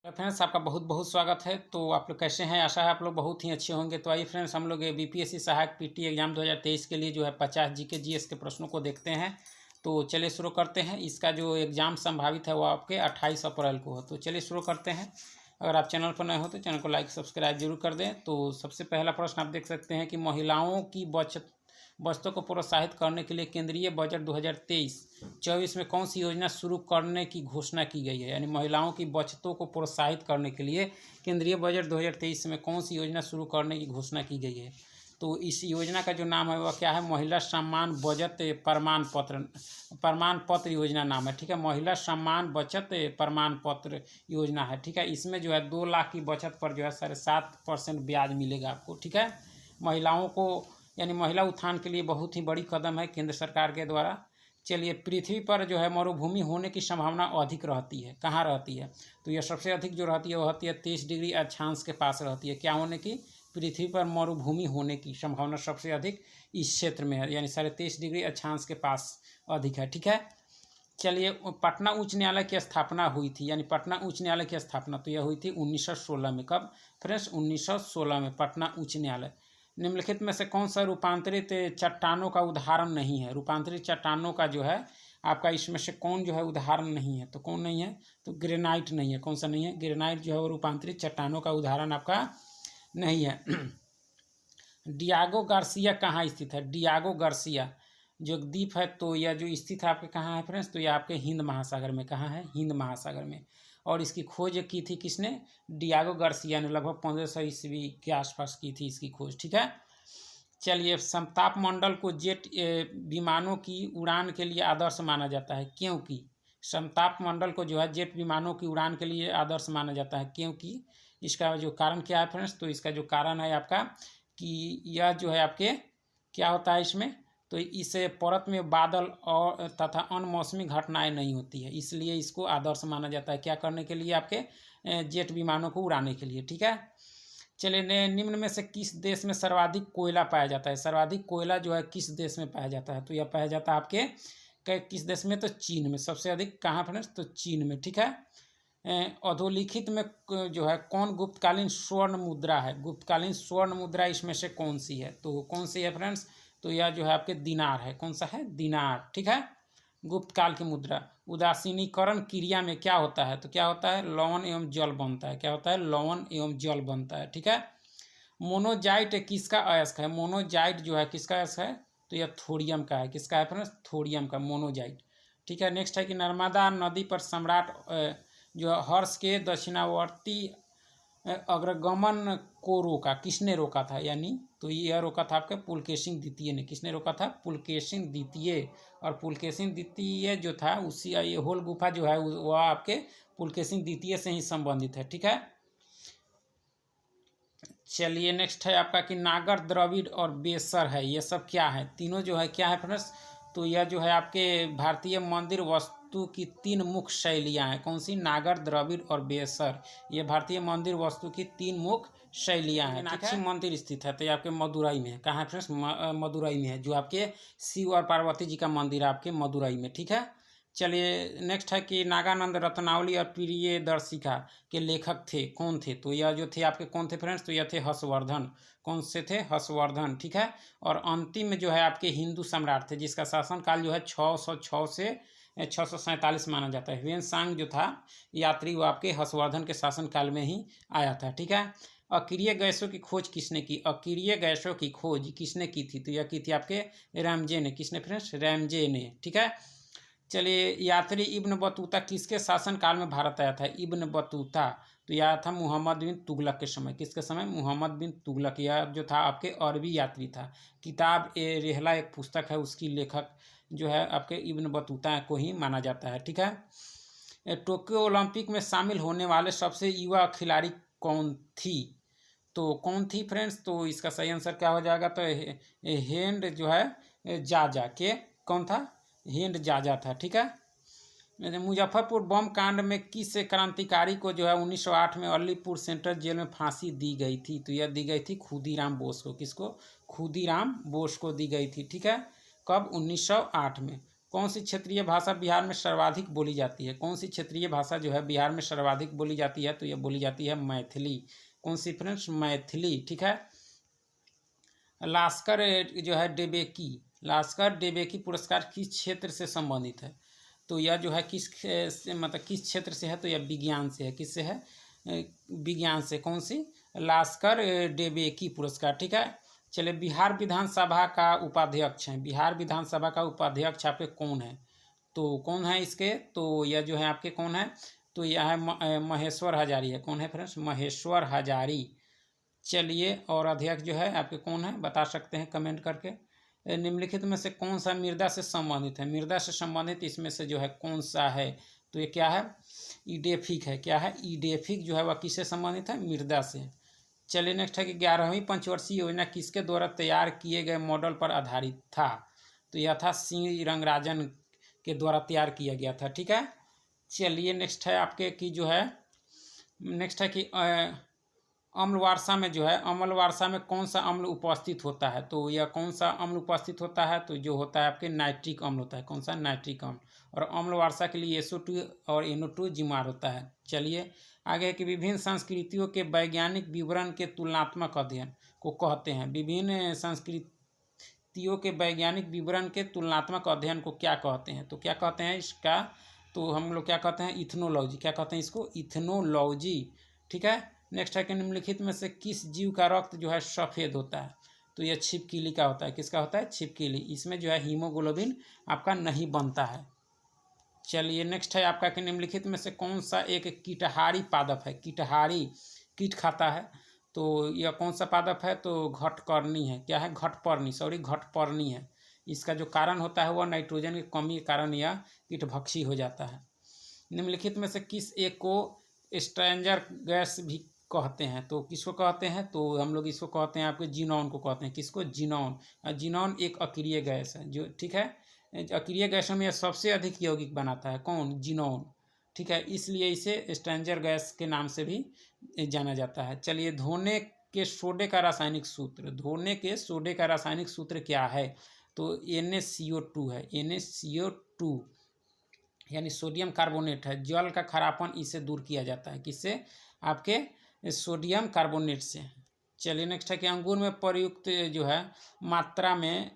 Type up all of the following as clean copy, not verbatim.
Friends, आपका बहुत बहुत स्वागत है। तो आप लोग कैसे हैं? आशा है आप लोग बहुत ही अच्छे होंगे। तो आइए फ्रेंड्स, हम लोग बीपीएससी सहायक पीटी एग्जाम 2023 के लिए जो है 50 जीके जीएस के प्रश्नों को देखते हैं। तो चलिए शुरू करते हैं। इसका जो एग्ज़ाम संभावित है वो आपके 28 अप्रैल को है। तो चलिए शुरू करते हैं। अगर आप चैनल पर नए हो तो चैनल को लाइक सब्सक्राइब जरूर कर दें। तो सबसे पहला प्रश्न आप देख सकते हैं कि महिलाओं की बचतों को प्रोत्साहित करने के लिए केंद्रीय बजट 2023-24 में कौन सी योजना शुरू करने की घोषणा की गई है। यानी महिलाओं की बचतों को प्रोत्साहित करने के लिए केंद्रीय बजट 2023 में कौन सी योजना शुरू करने की घोषणा की गई है। तो इस योजना का जो नाम है वह क्या है? महिला सम्मान बचत प्रमाण पत्र योजना नाम है। ठीक है, महिला सम्मान बचत प्रमाण पत्र योजना है। ठीक है, इसमें जो है 2 लाख की बचत पर जो है 7.5% ब्याज मिलेगा आपको। ठीक है, महिलाओं को यानी महिला उत्थान के लिए बहुत ही बड़ी कदम है केंद्र सरकार के द्वारा। चलिए, पृथ्वी पर जो है मरुभूमि होने की संभावना अधिक रहती है। कहाँ रहती है? तो यह सबसे अधिक जो रहती है वह होती है 23 डिग्री अक्षांश के पास रहती है। क्या होने की? पृथ्वी पर मरुभूमि होने की संभावना सबसे अधिक इस क्षेत्र में है, यानी 23.5 डिग्री अक्षांश के पास अधिक है। ठीक है, चलिए, पटना उच्च न्यायालय की स्थापना हुई थी। यानी पटना उच्च न्यायालय की स्थापना तो यह हुई थी 1916 में। कब फ्रेंड्स? 1916 में पटना उच्च न्यायालय। निम्नलिखित में से कौन सा रूपांतरित चट्टानों का उदाहरण नहीं है? रूपांतरित चट्टानों का जो है आपका इसमें से कौन जो है उदाहरण नहीं है? तो कौन नहीं है? तो ग्रेनाइट नहीं है। कौन सा नहीं है? ग्रेनाइट जो है वो रूपांतरित चट्टानों का उदाहरण आपका नहीं है। डियागो गार्सिया कहाँ स्थित है? डियागो गार्सिया जो द्वीप है तो यह जो स्थित है आपके कहाँ है फ्रेंड्स? तो यह आपके हिंद महासागर में। कहाँ है? हिंद महासागर में। और इसकी खोज की थी किसने? डियागो गार्सिया ने। लगभग 1500 ईस्वी के आसपास की थी इसकी खोज। ठीक है, चलिए, समताप मंडल को जेट विमानों की उड़ान के लिए आदर्श माना जाता है। क्योंकि समताप मंडल को जो है जेट विमानों की उड़ान के लिए आदर्श माना जाता है। क्योंकि इसका जो कारण क्या है फ्रेंड्स? तो इसका जो कारण है आपका कि यह जो है आपके क्या होता है इसमें? तो इससे परत में बादल और तथा अनमौसमी घटनाएं नहीं होती है, इसलिए इसको आदर्श माना जाता है। क्या करने के लिए? आपके जेट विमानों को उड़ाने के लिए। ठीक है, चलिए, निम्न में से किस देश में सर्वाधिक कोयला पाया जाता है? सर्वाधिक कोयला जो है किस देश में पाया जाता है? तो यह पाया जाता है आपके किस देश में? तो चीन में। सबसे अधिक कहाँ फ्रेंड्स? तो चीन में। ठीक है, अधोलिखित में जो है कौन गुप्तकालीन स्वर्ण मुद्रा है? गुप्तकालीन स्वर्ण मुद्रा इसमें से कौन सी है? तो कौन सी है फ्रेंड्स? तो यह जो है आपके दिनार है। कौन सा है? दिनार। ठीक है, गुप्त काल की मुद्रा। उदासीनीकरण क्रिया में क्या होता है? तो क्या होता है? लवण एवं जल बनता है। क्या होता है? लवण एवं जल बनता है। ठीक है, मोनोजाइट किसका अयस्क है? मोनोजाइट जो है किसका अयस्क है? तो यह थोरियम का है। किसका है फ्रेंड्स? थोरियम का, मोनोजाइट। ठीक है, नेक्स्ट है कि नर्मदा नदी पर सम्राट जो हर्ष के दक्षिणावर्ती अग्रगमन को रोका। किसने रोका था? यानी तो यह रोका था आपके पुलकेशिन द्वितीय ने। किसने रोका था? पुलकेशिन द्वितीय। और पुलकेशिन द्वितीय जो था उसी ये होल गुफा जो है वह आपके पुलकेशिन द्वितीय से ही संबंधित है। ठीक है, चलिए, नेक्स्ट है आपका कि नागर, द्रविड़ और बेसर है। ये सब क्या है? तीनों जो है क्या है फ्रेंड्स? तो यह जो है आपके भारतीय मंदिर वास्तु की 3 मुख्य शैलियाँ हैं। कौन सी? नागर, द्रविड़ और बेसर। ये भारतीय मंदिर वास्तु की 3 मुख्य शैलियाँ हैं। मीनाक्षी मंदिर स्थित है तो ये आपके मदुरई में है। कहाँ है फ्रेंड्स? मदुरई में है। जो आपके शिव और पार्वती जी का मंदिर है आपके मदुरई में। ठीक है, चलिए, नेक्स्ट है कि नागानंद रत्नावली और प्रियदर्शिका के लेखक थे। कौन थे? तो यह जो थे आपके कौन थे फ्रेंड्स? तो यह थे हर्षवर्धन। कौन से थे? हर्षवर्धन। ठीक है, और अंतिम जो है आपके हिंदू सम्राट थे जिसका शासनकाल जो है 606 से 647 माना जाता है। ह्वेनसांग जो था यात्री वो आपके हर्षवर्धन के शासनकाल में ही आया था। ठीक है, अक्रिय गैसों की खोज किसने की? अक्रिय गैसों की खोज किसने की थी? तो यह की थी आपके रैमजे ने। किसने फ्रेंड्स? रैमजे ने। ठीक है, चलिए, यात्री इब्न बतूता किसके शासनकाल में भारत आया था? इब्न बतूता तो यह था मोहम्मद बिन तुगलक के समय। किसके समय? मोहम्मद बिन तुगलक। यह जो था आपके अरबी यात्री था। किताब ए रेहला एक पुस्तक है, उसकी लेखक जो है आपके इब्न बतूता को ही माना जाता है। ठीक है, टोक्यो ओलंपिक में शामिल होने वाले सबसे युवा खिलाड़ी कौन थी? तो कौन थी फ्रेंड्स? तो इसका सही आंसर क्या हो जाएगा? तो हेंड जो है जाजा के कौन था? हिंद जाजा था। ठीक है, मुजफ्फरपुर बम कांड में किस क्रांतिकारी को जो है 1908 में अलीपुर सेंट्रल जेल में फांसी दी गई थी? तो यह दी गई थी खुदीराम बोस को। किसको? खुदीराम बोस को दी गई थी। ठीक है, कब? 1908 में। कौन सी क्षेत्रीय भाषा बिहार में सर्वाधिक बोली जाती है? कौन सी क्षेत्रीय भाषा जो है बिहार में सर्वाधिक बोली जाती है? तो यह बोली जाती है मैथिली। कौन सी फ्रेंड्स? मैथिली। ठीक है। लास्कर जो है डेबेकी, लास्कर डेबेकी पुरस्कार किस क्षेत्र से संबंधित है? तो यह जो है मतलब किस क्षेत्र से है? तो यह विज्ञान से है। किससे है? विज्ञान से। कौन सी? लास्कर डेबेकी पुरस्कार। ठीक है। चलिए, बिहार विधानसभा का उपाध्यक्ष है, बिहार विधानसभा का उपाध्यक्ष आपके कौन है? तो कौन है इसके? तो यह जो है आपके कौन है? तो यह है महेश्वर हजारी है। कौन है फ्रेंड्स? महेश्वर हजारी। चलिए, और अध्यक्ष जो है आपके कौन है? बता सकते हैं कमेंट करके। निम्नलिखित में से कौन सा मृदा से संबंधित है? मृदा से संबंधित इसमें से जो है कौन सा है? तो ये क्या है? ईडेफिक है। क्या है? ईडेफिक जो है वह किससे संबंधित है? मृदा से। चलिए, नेक्स्ट है कि 11वीं पंचवर्षीय योजना किसके द्वारा तैयार किए गए मॉडल पर आधारित था? तो यह था सिंह रंगराजन के द्वारा तैयार किया गया था। ठीक है। चलिए, नेक्स्ट है आपके कि जो है नेक्स्ट है कि अम्लवारसा में जो है, अम्लवारसा में कौन सा अम्ल उपस्थित होता है? तो यह कौन सा अम्ल उपस्थित होता है? तो जो होता है आपके नाइट्रिक अम्ल होता है। कौन सा? नाइट्रिक अम्ल। और अम्लवारसा के लिए SO2 और NO2 जिम्मेदार होता है। चलिए, आगे है कि विभिन्न संस्कृतियों के वैज्ञानिक विवरण के तुलनात्मक अध्ययन को कहते हैं। विभिन्न संस्कृतियों के वैज्ञानिक विवरण के तुलनात्मक अध्ययन को क्या कहते हैं? तो क्या कहते हैं इसका? तो हम लोग क्या कहते हैं? इथनोलॉजी। क्या कहते हैं इसको? इथनोलॉजी। ठीक है। नेक्स्ट है कि निम्नलिखित में से किस जीव का रक्त जो है सफ़ेद होता है? तो यह छिपकली का होता है। किसका होता है? छिपकली। इसमें जो है हीमोग्लोबिन आपका नहीं बनता है। चलिए, नेक्स्ट है आपका कि निम्नलिखित में से कौन सा एक कीटहारी पादप है? कीटहारी कीट खाता है। तो यह कौन सा पादप है? तो घटपर्णी है। क्या है? घटपर्णी है। इसका जो कारण होता है वह नाइट्रोजन की कमी के कारण यह कीटभक्षी हो जाता है। निम्नलिखित में से किस एक को स्ट्रेंजर गैस भी कहते हैं? तो किसको कहते हैं? तो हम लोग इसको कहते हैं आपके जीनॉन को कहते हैं। किसको? जीनॉन। जीनॉन एक अक्रिय गैस है जो, ठीक है, अक्रिय गैसों में सबसे अधिक यौगिक बनाता है। कौन? जीनॉन। ठीक है, इसलिए इसे स्ट्रेंजर गैस के नाम से भी जाना जाता है। चलिए, धोने के सोडे का रासायनिक सूत्र, धोने के सोडे का रासायनिक सूत्र क्या है? तो NaCO2 है। NaCO2 यानी सोडियम कार्बोनेट है। जल का खरापन इससे दूर किया जाता है। किससे? आपके सोडियम कार्बोनेट से। चलिए, नेक्स्ट है कि अंगूर में प्रयुक्त जो है मात्रा में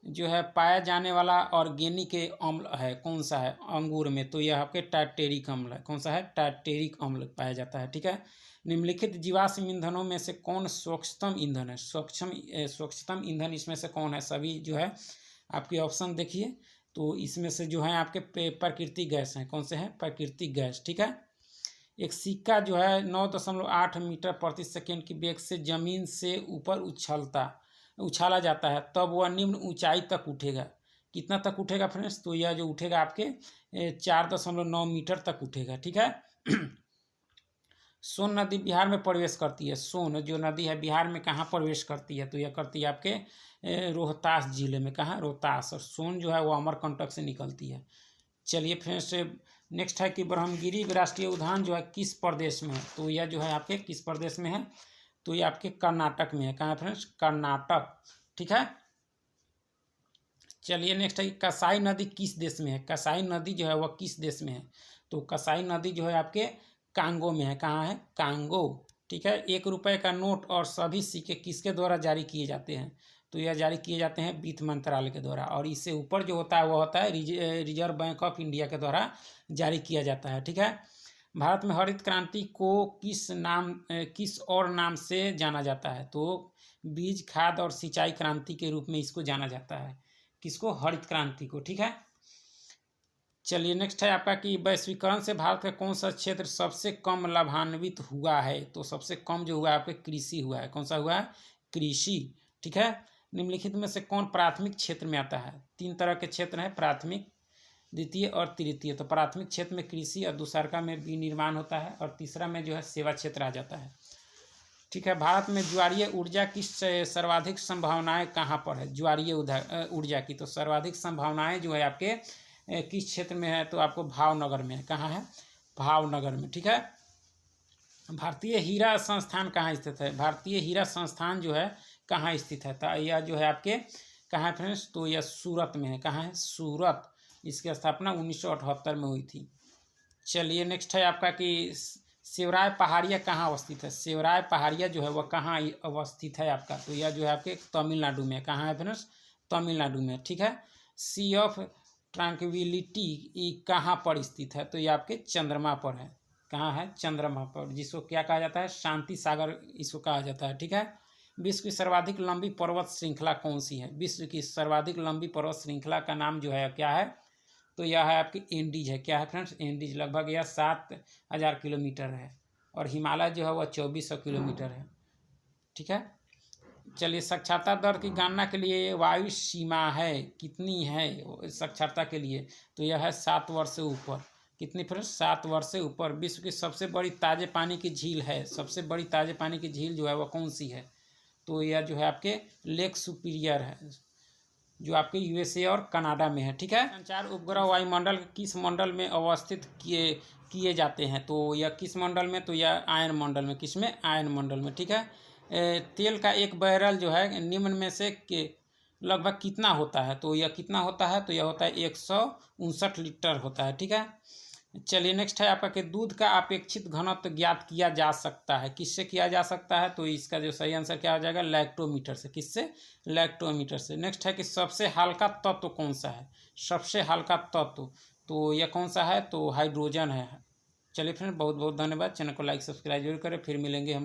जो है पाया जाने वाला ऑर्गेनिक अम्ल है। कौन सा है अंगूर में? तो यह आपके टार्टेरिक अम्ल है। कौन सा है? टार्टेरिक अम्ल पाया जाता है। ठीक है। निम्नलिखित जीवाश्म ईंधनों में से कौन स्वच्छतम ईंधन है? स्वच्छतम ईंधन इसमें से कौन है? सभी जो है आपके ऑप्शन देखिए। तो इसमें से जो है आपके प्राकृतिक गैस हैं। कौन से हैं? प्राकृतिक गैस। ठीक है। एक सिक्का जो है 9.8 मीटर प्रति सेकेंड की वेग से जमीन से ऊपर उछाला जाता है, तब वह निम्न ऊंचाई तक उठेगा। कितना तक उठेगा फ्रेंड्स? तो यह जो उठेगा आपके 4.9 मीटर तक उठेगा। ठीक है। सोन नदी बिहार में प्रवेश करती है। सोन जो नदी है बिहार में कहाँ प्रवेश करती है? तो यह करती है आपके रोहतास जिले में। कहाँ? रोहतास। और सोन जो है वो अमरकंटक से निकलती है। चलिए, फ्रेंड्स, नेक्स्ट है कि ब्रह्मगिरी राष्ट्रीय उद्यान जो है किस प्रदेश में है? तो यह जो है आपके किस प्रदेश में है? तो ये आपके कर्नाटक में है। कहाँ है फ्रेंड्स? कर्नाटक। ठीक है। चलिए, नेक्स्ट है कि कसाई नदी किस देश में है? कसाई नदी जो है वह किस देश में है? तो कसाई नदी जो है आपके कांगो में है। कहाँ है? कांगो। ठीक है। 1 रुपये का नोट और सभी सिक्के किसके द्वारा जारी किए जाते हैं? तो यह जारी किए जाते हैं वित्त मंत्रालय के द्वारा। और इससे ऊपर जो होता है वह होता है रिजर्व बैंक ऑफ इंडिया के द्वारा जारी किया जाता है। ठीक है। भारत में हरित क्रांति को किस और नाम से जाना जाता है? तो बीज, खाद और सिंचाई क्रांति के रूप में इसको जाना जाता है। किसको? हरित क्रांति को। ठीक है। चलिए, नेक्स्ट है आपका कि वैश्वीकरण से भारत का कौन सा क्षेत्र सबसे कम लाभान्वित हुआ है? तो सबसे कम जो हुआ है आपके कृषि हुआ है। कौन सा हुआ है? कृषि। ठीक है। निम्नलिखित में से कौन प्राथमिक क्षेत्र में आता है? 3 तरह के क्षेत्र हैं, प्राथमिक, द्वितीय और तृतीय। तो प्राथमिक क्षेत्र में कृषि और दूसरा में विनिर्माण होता है और तीसरा में जो है सेवा क्षेत्र आ जाता है। ठीक है। भारत में ज्वारीय ऊर्जा की सर्वाधिक संभावनाएं कहाँ पर है? ज्वारीय ऊर्जा की तो सर्वाधिक संभावनाएं जो है आपके किस क्षेत्र में है? तो आपको भावनगर में है। कहाँ है? भावनगर में। ठीक है। भारतीय हीरा संस्थान कहाँ स्थित है? भारतीय हीरा संस्थान जो है कहाँ स्थित है? तो यह जो है आपके कहाँ है फ्रेंड्स? तो यह सूरत में है। कहाँ है? सूरत। इसकी स्थापना 1978 में हुई थी। चलिए नेक्स्ट है आपका कि शिवराय पहाड़िया कहाँ अवस्थित है। शिवराय पहाड़िया जो है वह कहाँ अवस्थित है आपका, तो यह जो है आपके तमिलनाडु में। कहाँ है फ्रेंड्स, तमिलनाडु में, ठीक है। सी ऑफ ट्रैंक्विलिटी कहाँ पर स्थित है, तो ये आपके चंद्रमा पर है। कहाँ है, चंद्रमा पर, जिसको क्या कहा जाता है, शांति सागर इसको कहा जाता है, ठीक है। विश्व की सर्वाधिक लंबी पर्वत श्रृंखला कौन सी है। विश्व की सर्वाधिक लंबी पर्वत श्रृंखला का नाम जो है क्या है, तो यह है आपकी एंडीज है। क्या है फ्रेंड्स, एंडीज। लगभग यह 7000 किलोमीटर है और हिमालय जो है वह 2400 किलोमीटर है, ठीक है। चलिए साक्षरता दर की गणना के लिए वायु सीमा है कितनी है साक्षरता के लिए, तो यह है 7 वर्ष से ऊपर। कितनी फ्रेंड्स, 7 वर्ष से ऊपर। विश्व की सबसे बड़ी ताजे पानी की झील है, सबसे बड़ी ताजे पानी की झील जो है वह कौन सी है, तो यह जो है आपके लेक सुपीरियर है, जो आपके यूएसए और कनाडा में है, ठीक है। संचार उपग्रह वायुमंडल किस मंडल में अवस्थित किए जाते हैं, तो यह किस मंडल में, तो यह आयन मंडल में। किस में, आयन मंडल में, ठीक है। तेल का एक बैरल जो है निम्न में से के लगभग कितना होता है, तो यह कितना होता है, तो यह होता है 159 लीटर होता है, ठीक है। चलिए नेक्स्ट है आपका कि दूध का अपेक्षित घनत्व ज्ञात किया जा सकता है, किससे किया जा सकता है, तो इसका जो सही आंसर क्या हो जाएगा, लैक्टोमीटर से। किससे, लैक्टोमीटर से। नेक्स्ट है कि सबसे हल्का तत्व कौन सा है, सबसे हल्का तत्व, तो यह कौन सा है, तो हाइड्रोजन है। चलिए फ्रेंड, बहुत बहुत धन्यवाद। चैनल को लाइक सब्सक्राइब जरूर करें, फिर मिलेंगे हम।